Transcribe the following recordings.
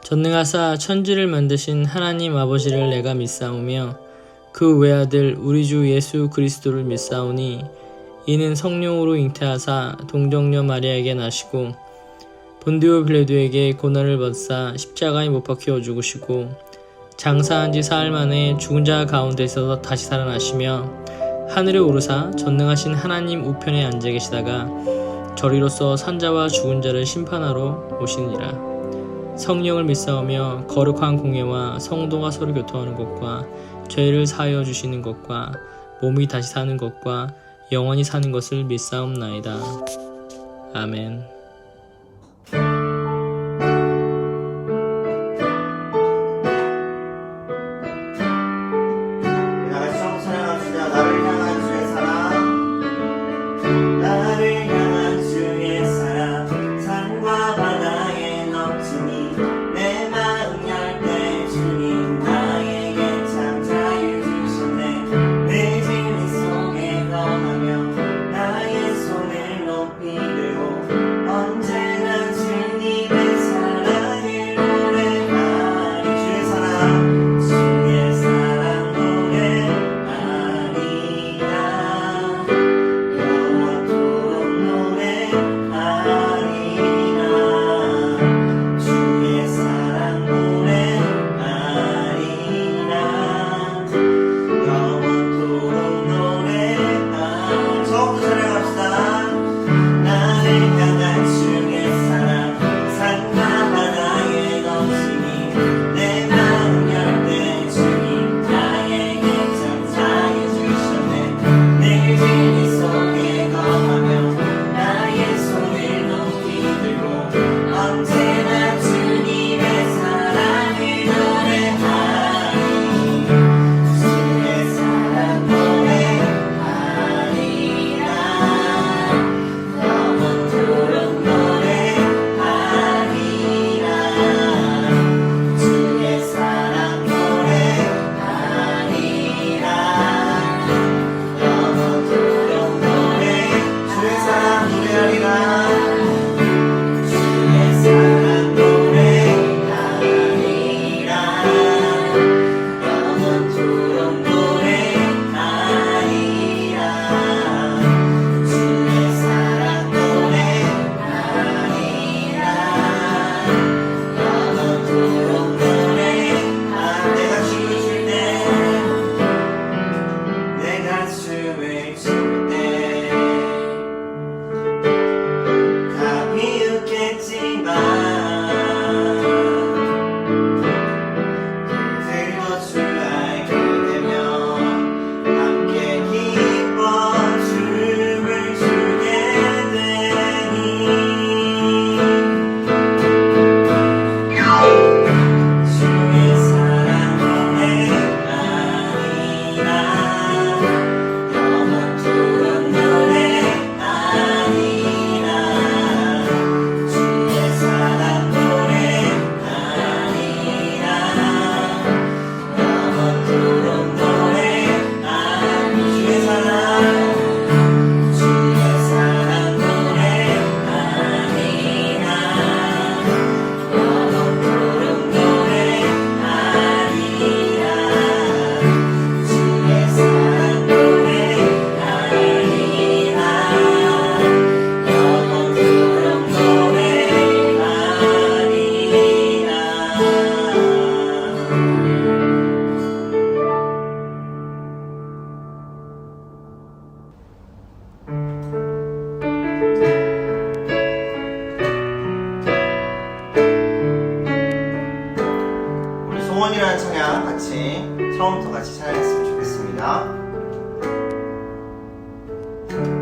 전능하사 천지를 만드신 하나님 아버지를 내가 믿사오며 그 외아들 우리 주 예수 그리스도를 믿사오니 이는 성령으로 잉태하사 동정녀 마리아에게 나시고 본디오 빌라도에게 고난을 받사 십자가에 못 박혀 죽으시고 장사한 지 사흘 만에 죽은 자 가운데서 다시 살아나시며 하늘에 오르사 전능하신 하나님 우편에 앉아 계시다가 저리로서 산자와 죽은 자를 심판하러 오시니라. 성령을 믿사오며 거룩한 공예와 성도가 서로 교통하는 것과 죄를 사하여 주시는 것과 몸이 다시 사는 것과 영원히 사는 것을 믿사옵나이다. 아멘. 소원이라는 찬양 같이 처음부터 같이 찬양했으면 좋겠습니다. 그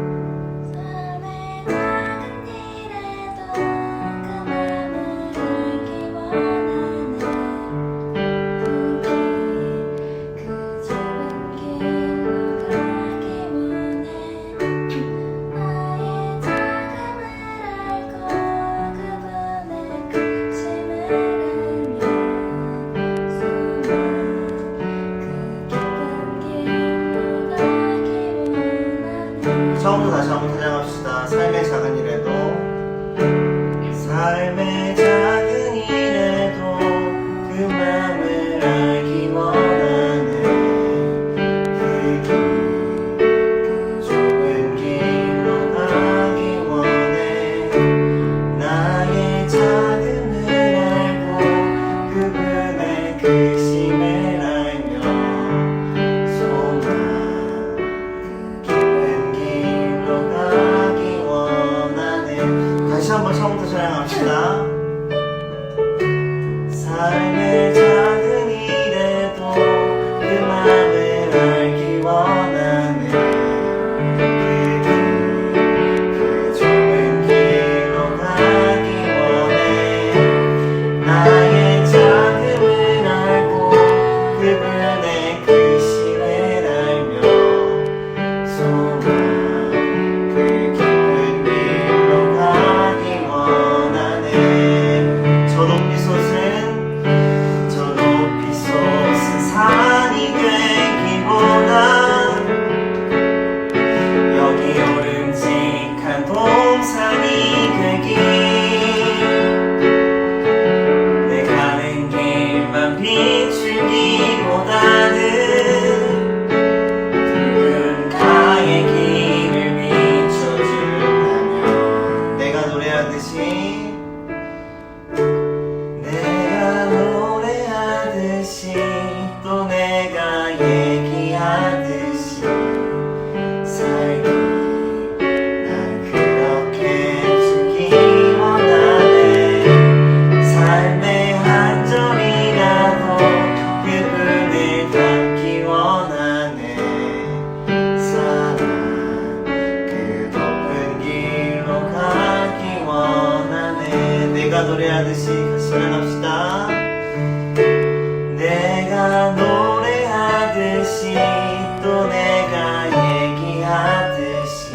또 내가 얘기하듯이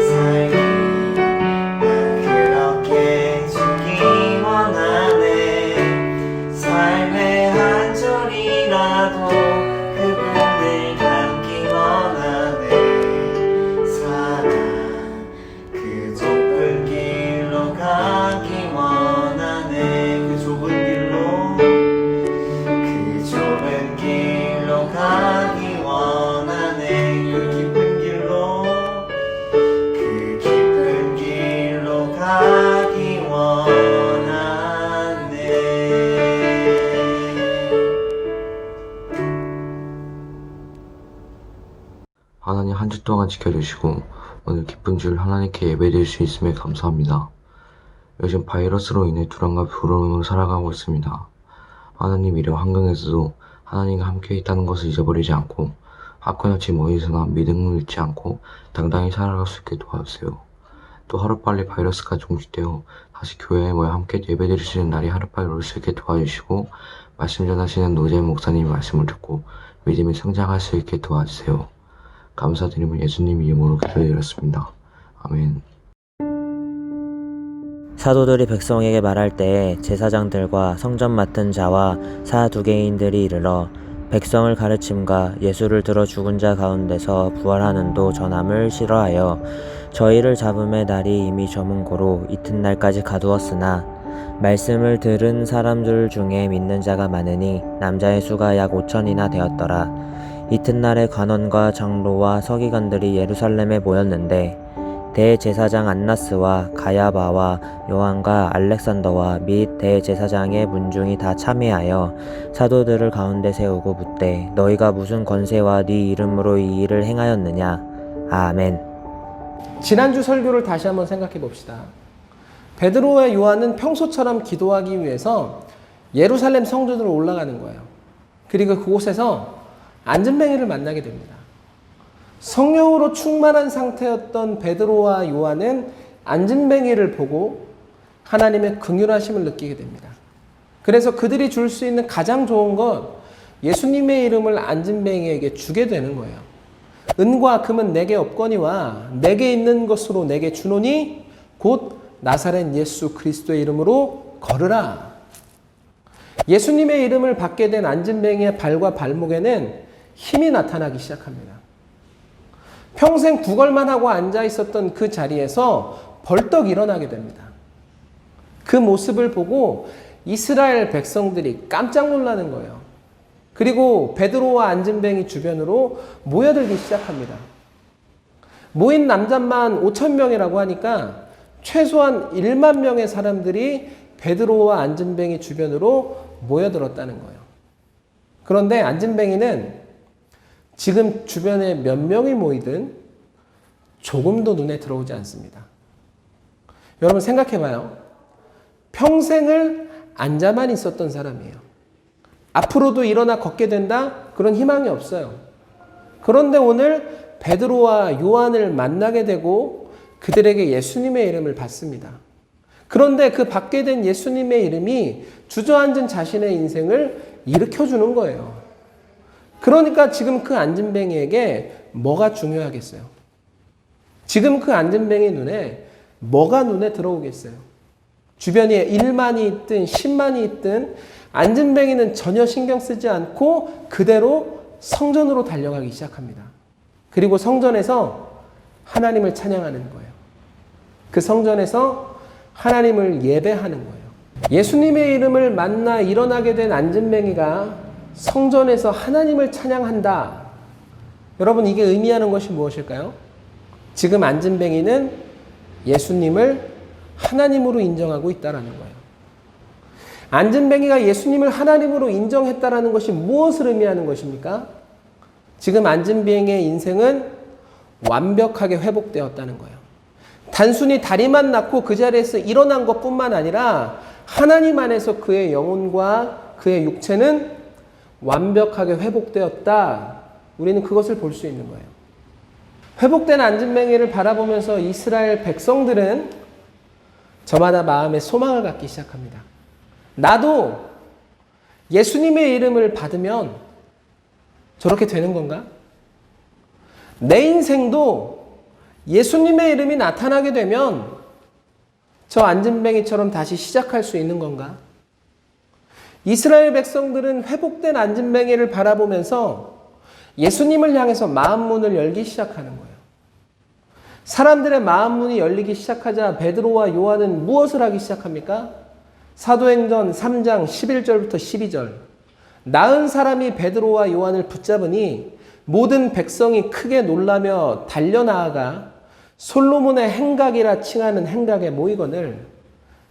살기 난 그렇게 죽기 원하네. 삶의 한 절이라도 그분을 닮기 원하네. 사랑 그 좁은 길로 가기 원하네. 그 좁은 길로 가기 원하네. 그 깊은 길로 가기 원하네. 하나님 한 주 동안 지켜주시고 오늘 기쁜 줄 하나님께 예배드릴 수 있음에 감사합니다. 요즘 바이러스로 인해 불안과 불안으로 살아가고 있습니다. 하나님 이런 환경에서도 하나님과 함께 있다는 것을 잊어버리지 않고 학교나 집 어디서나 믿음을 잃지 않고 당당히 살아갈 수 있게 도와주세요. 또 하루빨리 바이러스가 종식되어 다시 교회에 모여 함께 예배드릴 수 있는 날이 하루빨리 올 수 있게 도와주시고 말씀 전하시는 노재 목사님의 말씀을 듣고 믿음이 성장할 수 있게 도와주세요. 감사드리며 예수님 이름으로 기도드렸습니다. 아멘. 사도들이 백성에게 말할 때에 제사장들과 성전 맡은 자와 사두개인들이 이르러 백성을 가르침과 예수를 들어 죽은 자 가운데서 부활하는도 전함을 싫어하여 저희를 잡음의 날이 이미 저문고로 이튿날까지 가두었으나 말씀을 들은 사람들 중에 믿는 자가 많으니 남자의 수가 약 5천이나 되었더라. 이튿날에 관원과 장로와 서기관들이 예루살렘에 모였는데 대제사장 안나스와 가야바와 요한과 알렉산더와 및 대제사장의 문중이 다 참여하여 사도들을 가운데 세우고 묻되 너희가 무슨 권세와 네 이름으로 이 일을 행하였느냐. 아멘. 지난주 설교를 다시 한번 생각해 봅시다. 베드로와 요한은 평소처럼 기도하기 위해서 예루살렘 성전으로 올라가는 거예요. 그리고 그곳에서 안진뱅이를 만나게 됩니다. 성령으로 충만한 상태였던 베드로와 요한은 안진뱅이를 보고 하나님의 긍휼하심을 느끼게 됩니다. 그래서 그들이 줄 수 있는 가장 좋은 것, 예수님의 이름을 안진뱅이에게 주게 되는 거예요. 은과 금은 내게 없거니와 내게 있는 것으로 내게 주노니 곧 나사렛 예수 그리스도의 이름으로 걸으라. 예수님의 이름을 받게 된 안진뱅이의 발과 발목에는 힘이 나타나기 시작합니다. 평생 구걸만 하고 앉아 있었던 그 자리에서 벌떡 일어나게 됩니다. 그 모습을 보고 이스라엘 백성들이 깜짝 놀라는 거예요. 그리고 베드로와 안진뱅이 주변으로 모여들기 시작합니다. 모인 남자만 5천 명이라고 하니까 최소한 1만 명의 사람들이 베드로와 안진뱅이 주변으로 모여들었다는 거예요. 그런데 안진뱅이는 지금 주변에 몇 명이 모이든 조금도 눈에 들어오지 않습니다. 여러분 생각해봐요. 평생을 앉아만 있었던 사람이에요. 앞으로도 일어나 걷게 된다? 그런 희망이 없어요. 그런데 오늘 베드로와 요한을 만나게 되고 그들에게 예수님의 이름을 받습니다. 그런데 그 받게 된 예수님의 이름이 주저앉은 자신의 인생을 일으켜주는 거예요. 그러니까 지금 그 안진뱅이에게 뭐가 중요하겠어요? 지금 그 안진뱅이 눈에 뭐가 눈에 들어오겠어요? 주변에 1만이 있든 10만이 있든 안진뱅이는 전혀 신경 쓰지 않고 그대로 성전으로 달려가기 시작합니다. 그리고 성전에서 하나님을 찬양하는 거예요. 그 성전에서 하나님을 예배하는 거예요. 예수님의 이름을 만나 일어나게 된 안진뱅이가 성전에서 하나님을 찬양한다. 여러분 이게 의미하는 것이 무엇일까요? 지금 안진뱅이는 예수님을 하나님으로 인정하고 있다는 거예요. 안진뱅이가 예수님을 하나님으로 인정했다는 것이 무엇을 의미하는 것입니까? 지금 안진뱅이의 인생은 완벽하게 회복되었다는 거예요. 단순히 다리만 낳고 그 자리에서 일어난 것뿐만 아니라 하나님 안에서 그의 영혼과 그의 육체는 완벽하게 회복되었다. 우리는 그것을 볼 수 있는 거예요. 회복된 안진뱅이를 바라보면서 이스라엘 백성들은 저마다 마음에 소망을 갖기 시작합니다. 나도 예수님의 이름을 받으면 저렇게 되는 건가? 내 인생도 예수님의 이름이 나타나게 되면 저 안진뱅이처럼 다시 시작할 수 있는 건가? 이스라엘 백성들은 회복된 안진뱅이를 바라보면서 예수님을 향해서 마음문을 열기 시작하는 거예요. 사람들의 마음문이 열리기 시작하자 베드로와 요한은 무엇을 하기 시작합니까? 사도행전 3장 11절부터 12절. 나은 사람이 베드로와 요한을 붙잡으니 모든 백성이 크게 놀라며 달려나아가 솔로몬의 행각이라 칭하는 행각에 모이거늘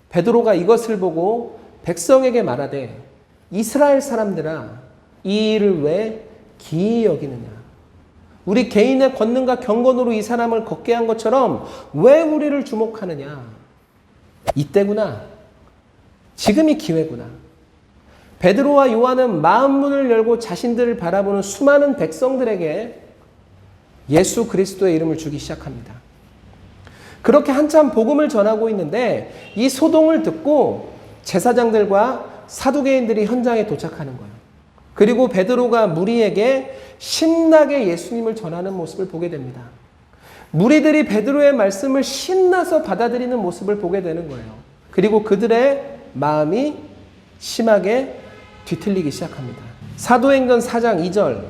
베드로가 이것을 보고 백성에게 말하되 이스라엘 사람들아 이 일을 왜 기이 여기느냐? 우리 개인의 권능과 경건으로 이 사람을 걷게 한 것처럼 왜 우리를 주목하느냐? 이때구나. 지금이 기회구나. 베드로와 요한은 마음문을 열고 자신들을 바라보는 수많은 백성들에게 예수 그리스도의 이름을 주기 시작합니다. 그렇게 한참 복음을 전하고 있는데 이 소동을 듣고 제사장들과 사두개인들이 현장에 도착하는 거예요. 그리고 베드로가 무리에게 신나게 예수님을 전하는 모습을 보게 됩니다. 무리들이 베드로의 말씀을 신나서 받아들이는 모습을 보게 되는 거예요. 그리고 그들의 마음이 심하게 뒤틀리기 시작합니다. 사도행전 4장 2절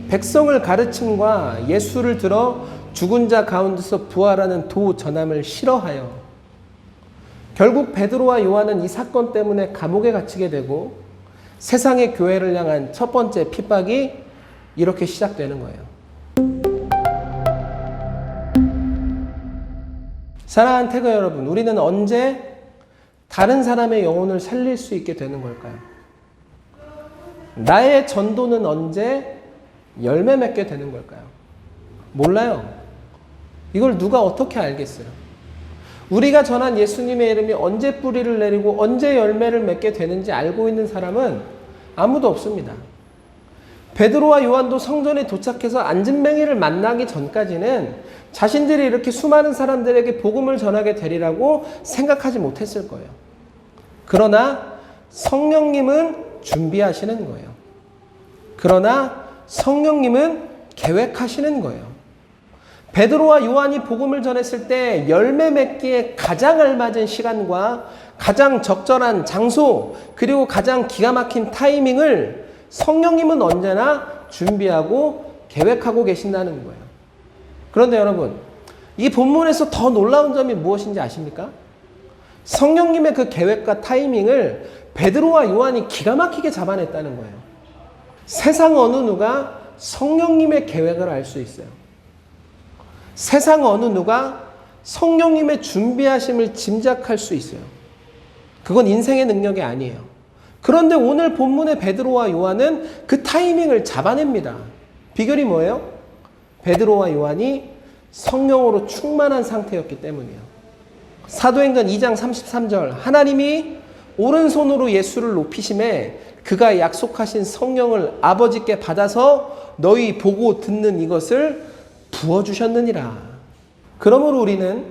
백성을 가르침과 예수를 들어 죽은 자 가운데서 부활하는 도 전함을 싫어하여 결국 베드로와 요한은 이 사건 때문에 감옥에 갇히게 되고 세상의 교회를 향한 첫 번째 핍박이 이렇게 시작되는 거예요. 사랑하는 태거 여러분, 우리는 언제 다른 사람의 영혼을 살릴 수 있게 되는 걸까요? 나의 전도는 언제 열매 맺게 되는 걸까요? 몰라요. 이걸 누가 어떻게 알겠어요? 우리가 전한 예수님의 이름이 언제 뿌리를 내리고 언제 열매를 맺게 되는지 알고 있는 사람은 아무도 없습니다. 베드로와 요한도 성전에 도착해서 안진뱅이를 만나기 전까지는 자신들이 이렇게 수많은 사람들에게 복음을 전하게 되리라고 생각하지 못했을 거예요. 그러나 성령님은 준비하시는 거예요. 그러나 성령님은 계획하시는 거예요. 베드로와 요한이 복음을 전했을 때 열매 맺기에 가장 알맞은 시간과 가장 적절한 장소 그리고 가장 기가 막힌 타이밍을 성령님은 언제나 준비하고 계획하고 계신다는 거예요. 그런데 여러분, 이 본문에서 더 놀라운 점이 무엇인지 아십니까? 성령님의 그 계획과 타이밍을 베드로와 요한이 기가 막히게 잡아냈다는 거예요. 세상 어느 누가 성령님의 계획을 알 수 있어요. 세상 어느 누가 성령님의 준비하심을 짐작할 수 있어요. 그건 인생의 능력이 아니에요. 그런데 오늘 본문의 베드로와 요한은 그 타이밍을 잡아냅니다. 비결이 뭐예요? 베드로와 요한이 성령으로 충만한 상태였기 때문이에요. 사도행전 2장 33절 하나님이 오른손으로 예수를 높이심에 그가 약속하신 성령을 아버지께 받아서 너희 보고 듣는 이것을 부어주셨느니라. 그러므로 우리는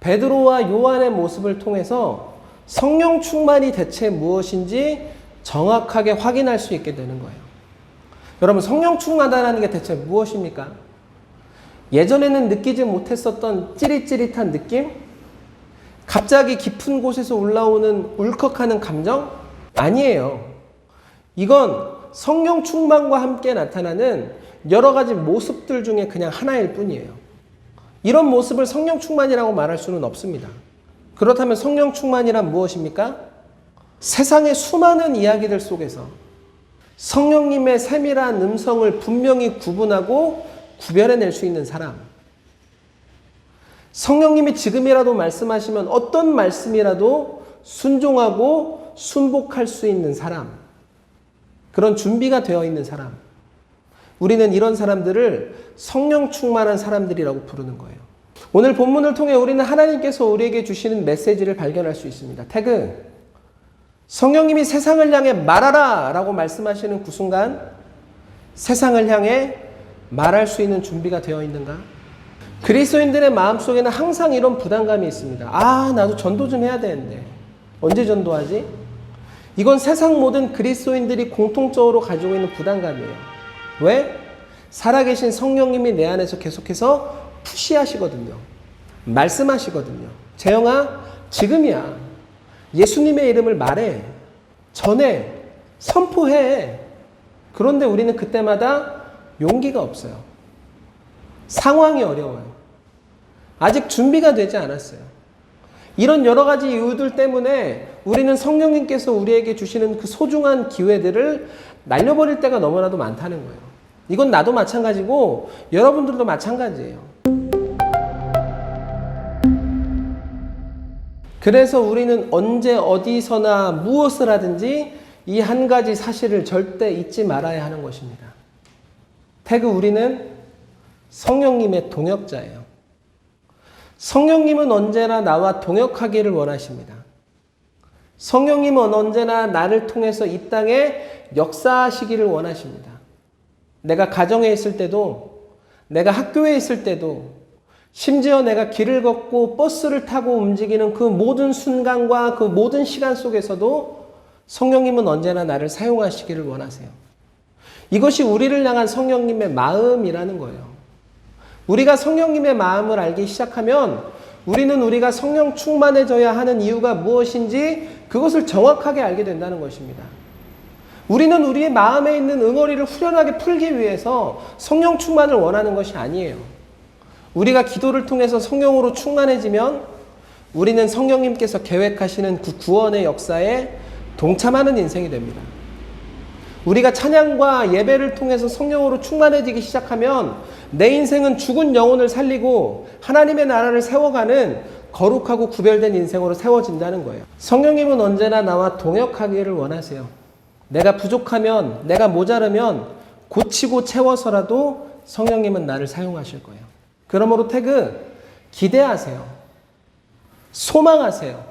베드로와 요한의 모습을 통해서 성령 충만이 대체 무엇인지 정확하게 확인할 수 있게 되는 거예요. 여러분, 성령 충만하다는 게 대체 무엇입니까? 예전에는 느끼지 못했었던 찌릿찌릿한 느낌? 갑자기 깊은 곳에서 올라오는 울컥하는 감정? 아니에요. 이건 성령 충만과 함께 나타나는 여러 가지 모습들 중에 그냥 하나일 뿐이에요. 이런 모습을 성령 충만이라고 말할 수는 없습니다. 그렇다면 성령 충만이란 무엇입니까? 세상의 수많은 이야기들 속에서 성령님의 세밀한 음성을 분명히 구분하고 구별해낼 수 있는 사람. 성령님이 지금이라도 말씀하시면 어떤 말씀이라도 순종하고 순복할 수 있는 사람. 그런 준비가 되어 있는 사람. 우리는 이런 사람들을 성령 충만한 사람들이라고 부르는 거예요. 오늘 본문을 통해 우리는 하나님께서 우리에게 주시는 메시지를 발견할 수 있습니다. 태그, 성령님이 세상을 향해 말하라 라고 말씀하시는 그 순간 세상을 향해 말할 수 있는 준비가 되어 있는가? 그리스도인들의 마음속에는 항상 이런 부담감이 있습니다. 아, 나도 전도 좀 해야 되는데 언제 전도하지? 이건 세상 모든 그리스도인들이 공통적으로 가지고 있는 부담감이에요. 왜? 살아계신 성령님이 내 안에서 계속해서 푸시하시거든요. 말씀하시거든요. 재영아, 지금이야. 예수님의 이름을 말해. 전해. 선포해. 그런데 우리는 그때마다 용기가 없어요. 상황이 어려워요. 아직 준비가 되지 않았어요. 이런 여러 가지 이유들 때문에 우리는 성령님께서 우리에게 주시는 그 소중한 기회들을 날려버릴 때가 너무나도 많다는 거예요. 이건 나도 마찬가지고 여러분들도 마찬가지예요. 그래서 우리는 언제 어디서나 무엇을 하든지 이 한 가지 사실을 절대 잊지 말아야 하는 것입니다. 태그 우리는 성령님의 동역자예요. 성령님은 언제나 나와 동역하기를 원하십니다. 성령님은 언제나 나를 통해서 이 땅에 역사하시기를 원하십니다. 내가 가정에 있을 때도, 내가 학교에 있을 때도, 심지어 내가 길을 걷고 버스를 타고 움직이는 그 모든 순간과 그 모든 시간 속에서도 성령님은 언제나 나를 사용하시기를 원하세요. 이것이 우리를 향한 성령님의 마음이라는 거예요. 우리가 성령님의 마음을 알기 시작하면 우리는 우리가 성령 충만해져야 하는 이유가 무엇인지 그것을 정확하게 알게 된다는 것입니다. 우리는 우리의 마음에 있는 응어리를 후련하게 풀기 위해서 성령 충만을 원하는 것이 아니에요. 우리가 기도를 통해서 성령으로 충만해지면 우리는 성령님께서 계획하시는 그 구원의 역사에 동참하는 인생이 됩니다. 우리가 찬양과 예배를 통해서 성령으로 충만해지기 시작하면 내 인생은 죽은 영혼을 살리고 하나님의 나라를 세워가는 거룩하고 구별된 인생으로 세워진다는 거예요. 성령님은 언제나 나와 동역하기를 원하세요. 내가 부족하면, 내가 모자르면 고치고 채워서라도 성령님은 나를 사용하실 거예요. 그러므로 태그, 기대하세요. 소망하세요.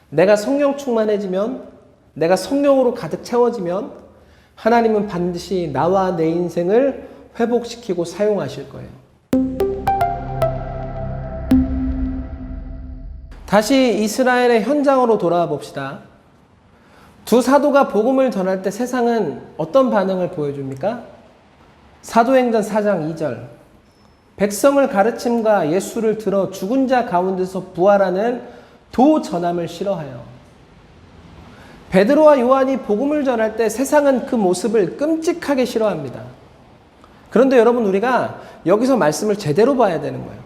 내가 성령 충만해지면, 내가 성령으로 가득 채워지면 하나님은 반드시 나와 내 인생을 회복시키고 사용하실 거예요. 다시 이스라엘의 현장으로 돌아와 봅시다. 두 사도가 복음을 전할 때 세상은 어떤 반응을 보여줍니까? 사도행전 4장 2절. 백성을 가르침과 예수를 들어 죽은 자 가운데서 부활하는 도 전함을 싫어하여. 베드로와 요한이 복음을 전할 때 세상은 그 모습을 끔찍하게 싫어합니다. 그런데 여러분, 우리가 여기서 말씀을 제대로 봐야 되는 거예요.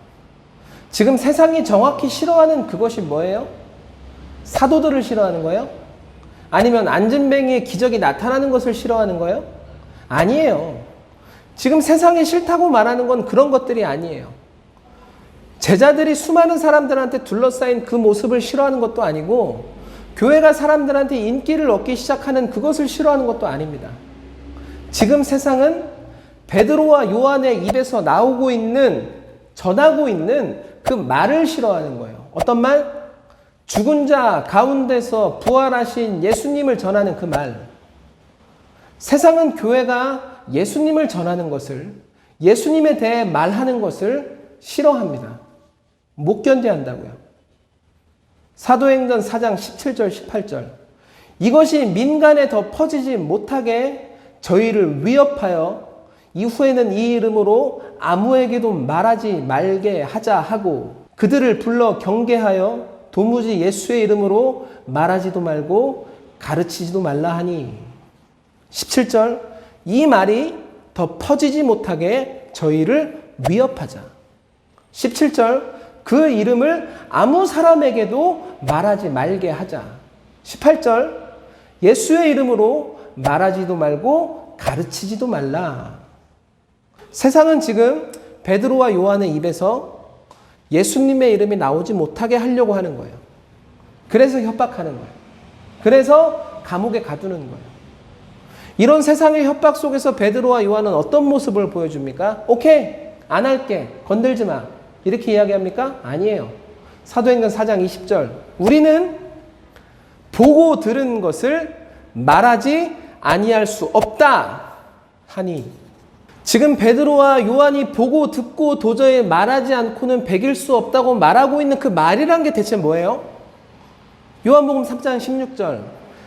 지금 세상이 정확히 싫어하는 그것이 뭐예요? 사도들을 싫어하는 거예요? 아니면 안진뱅이의 기적이 나타나는 것을 싫어하는 거예요? 아니에요. 지금 세상이 싫다고 말하는 건 그런 것들이 아니에요. 제자들이 수많은 사람들한테 둘러싸인 그 모습을 싫어하는 것도 아니고, 교회가 사람들한테 인기를 얻기 시작하는 그것을 싫어하는 것도 아닙니다. 지금 세상은 베드로와 요한의 입에서 나오고 있는, 전하고 있는 그 말을 싫어하는 거예요. 어떤 말? 죽은 자 가운데서 부활하신 예수님을 전하는 그 말. 세상은 교회가 예수님을 전하는 것을, 예수님에 대해 말하는 것을 싫어합니다. 못 견뎌한다고요. 사도행전 4장 17절 18절. 이것이 민간에 더 퍼지지 못하게 저희를 위협하여 이후에는 이 이름으로 아무에게도 말하지 말게 하자 하고 그들을 불러 경계하여 도무지 예수의 이름으로 말하지도 말고 가르치지도 말라 하니. 17절. 이 말이 더 퍼지지 못하게 저희를 위협하자. 17절. 그 이름을 아무 사람에게도 말하지 말게 하자. 18절. 예수의 이름으로 말하지도 말고 가르치지도 말라. 세상은 지금 베드로와 요한의 입에서 예수님의 이름이 나오지 못하게 하려고 하는 거예요. 그래서 협박하는 거예요. 그래서 감옥에 가두는 거예요. 이런 세상의 협박 속에서 베드로와 요한은 어떤 모습을 보여줍니까? 오케이, 안 할게, 건들지 마, 이렇게 이야기합니까? 아니에요. 사도행전 4장 20절. 우리는 보고 들은 것을 말하지 아니할 수 없다 하니. 지금 베드로와 요한이 보고 듣고 도저히 말하지 않고는 배길 수 없다고 말하고 있는 그 말이란 게 대체 뭐예요? 요한복음 3장 16절.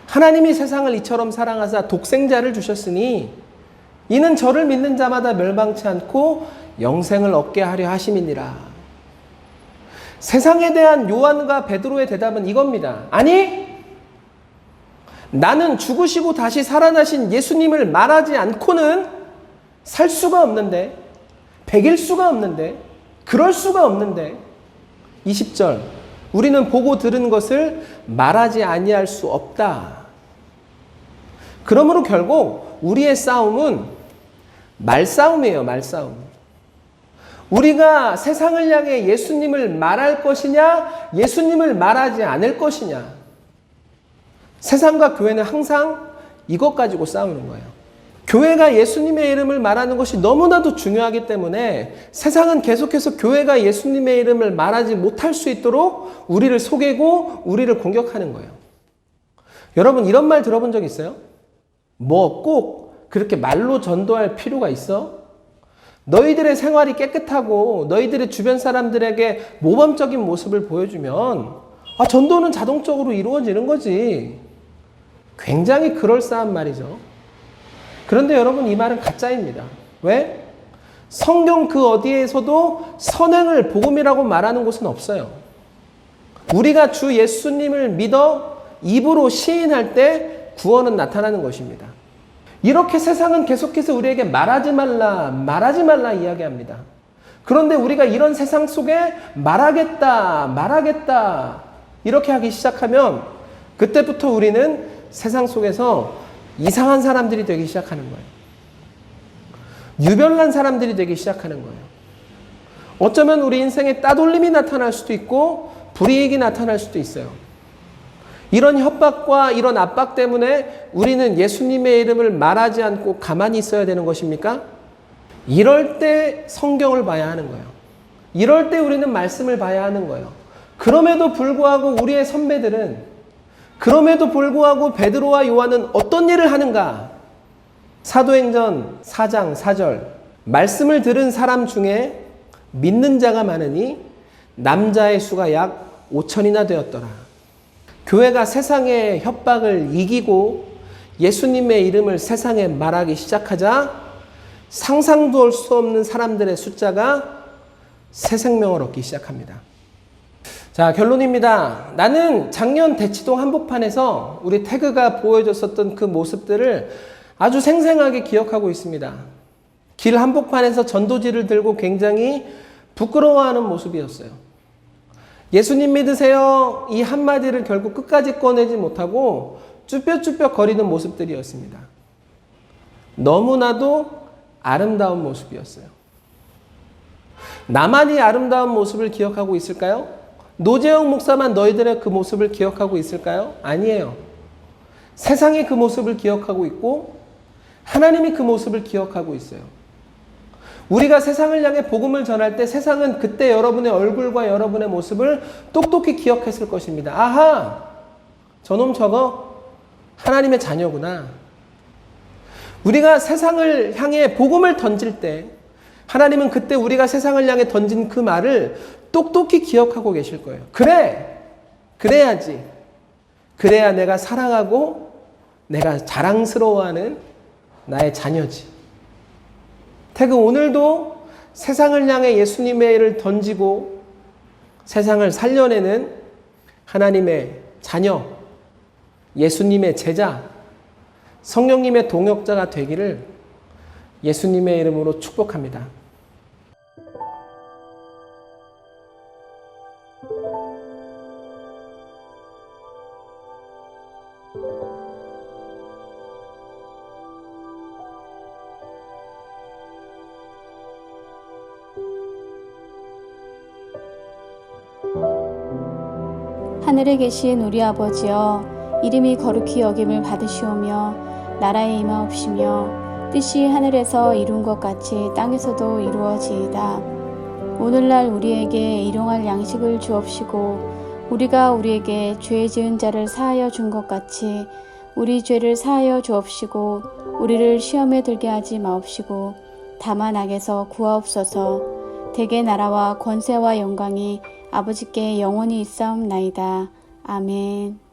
하나님이 세상을 이처럼 사랑하사 독생자를 주셨으니 이는 저를 믿는 자마다 멸망치 않고 영생을 얻게 하려 하심이니라. 세상에 대한 요한과 베드로의 대답은 이겁니다. 아니, 나는 죽으시고 다시 살아나신 예수님을 말하지 않고는 살 수가 없는데, 배길 수가 없는데, 그럴 수가 없는데. 20절, 우리는 보고 들은 것을 말하지 아니할 수 없다. 그러므로 결국 우리의 싸움은 말싸움이에요. 말싸움. 우리가 세상을 향해 예수님을 말할 것이냐, 예수님을 말하지 않을 것이냐. 세상과 교회는 항상 이것 가지고 싸우는 거예요. 교회가 예수님의 이름을 말하는 것이 너무나도 중요하기 때문에 세상은 계속해서 교회가 예수님의 이름을 말하지 못할 수 있도록 우리를 속이고 우리를 공격하는 거예요. 여러분, 이런 말 들어본 적 있어요? 뭐 꼭 그렇게 말로 전도할 필요가 있어? 너희들의 생활이 깨끗하고 너희들의 주변 사람들에게 모범적인 모습을 보여주면 전도는 자동적으로 이루어지는 거지. 굉장히 그럴싸한 말이죠. 그런데 여러분, 이 말은 가짜입니다. 왜? 성경 그 어디에서도 선행을 복음이라고 말하는 곳은 없어요. 우리가 주 예수님을 믿어 입으로 시인할 때 구원은 나타나는 것입니다. 이렇게 세상은 계속해서 우리에게 말하지 말라 이야기합니다. 그런데 우리가 이런 세상 속에 말하겠다 이렇게 하기 시작하면 그때부터 우리는 세상 속에서 이상한 사람들이 되기 시작하는 거예요. 유별난 사람들이 되기 시작하는 거예요. 어쩌면 우리 인생에 따돌림이 나타날 수도 있고 불이익이 나타날 수도 있어요. 이런 협박과 이런 압박 때문에 우리는 예수님의 이름을 말하지 않고 가만히 있어야 되는 것입니까? 이럴 때 성경을 봐야 하는 거예요. 이럴 때 우리는 말씀을 봐야 하는 거예요. 그럼에도 불구하고 우리의 선배들은, 그럼에도 불구하고 베드로와 요한은 어떤 일을 하는가? 사도행전 4장 4절, 말씀을 들은 사람 중에 믿는 자가 많으니 남자의 수가 약 5천이나 되었더라. 교회가 세상의 협박을 이기고 예수님의 이름을 세상에 말하기 시작하자 상상도 할 수 없는 사람들의 숫자가 새 생명을 얻기 시작합니다. 자, 결론입니다. 나는 작년 대치동 한복판에서 우리 태그가 보여줬었던 그 모습들을 아주 생생하게 기억하고 있습니다. 길 한복판에서 전도지를 들고 굉장히 부끄러워하는 모습이었어요. 예수님 믿으세요. 이 한마디를 결국 끝까지 꺼내지 못하고 쭈뼛쭈뼛 거리는 모습들이었습니다. 너무나도 아름다운 모습이었어요. 나만이 아름다운 모습을 기억하고 있을까요? 노재영 목사만 너희들의 그 모습을 기억하고 있을까요? 아니에요. 세상이 그 모습을 기억하고 있고 하나님이 그 모습을 기억하고 있어요. 우리가 세상을 향해 복음을 전할 때 세상은 그때 여러분의 얼굴과 여러분의 모습을 똑똑히 기억했을 것입니다. 아하! 저놈 저거 하나님의 자녀구나. 우리가 세상을 향해 복음을 던질 때 하나님은 그때 우리가 세상을 향해 던진 그 말을 똑똑히 기억하고 계실 거예요. 그래! 그래야지. 그래야 내가 사랑하고 내가 자랑스러워하는 나의 자녀지. 태그, 오늘도 세상을 향해 예수님의 일을 던지고 세상을 살려내는 하나님의 자녀, 예수님의 제자, 성령님의 동역자가 되기를 예수님의 이름으로 축복합니다. 하늘에 계신 우리 아버지여, 이름이 거룩히 여김을 받으시오며 나라에 임하옵시며 뜻이 하늘에서 이룬 것 같이 땅에서도 이루어지이다. 오늘날 우리에게 일용할 양식을 주옵시고 우리가 우리에게 죄 지은 자를 사하여 준 것 같이 우리 죄를 사하여 주옵시고 우리를 시험에 들게 하지 마옵시고 다만 악에서 구하옵소서. 대개 나라와 권세와 영광이 아버지께 영원히 있사옵나이다. 아멘.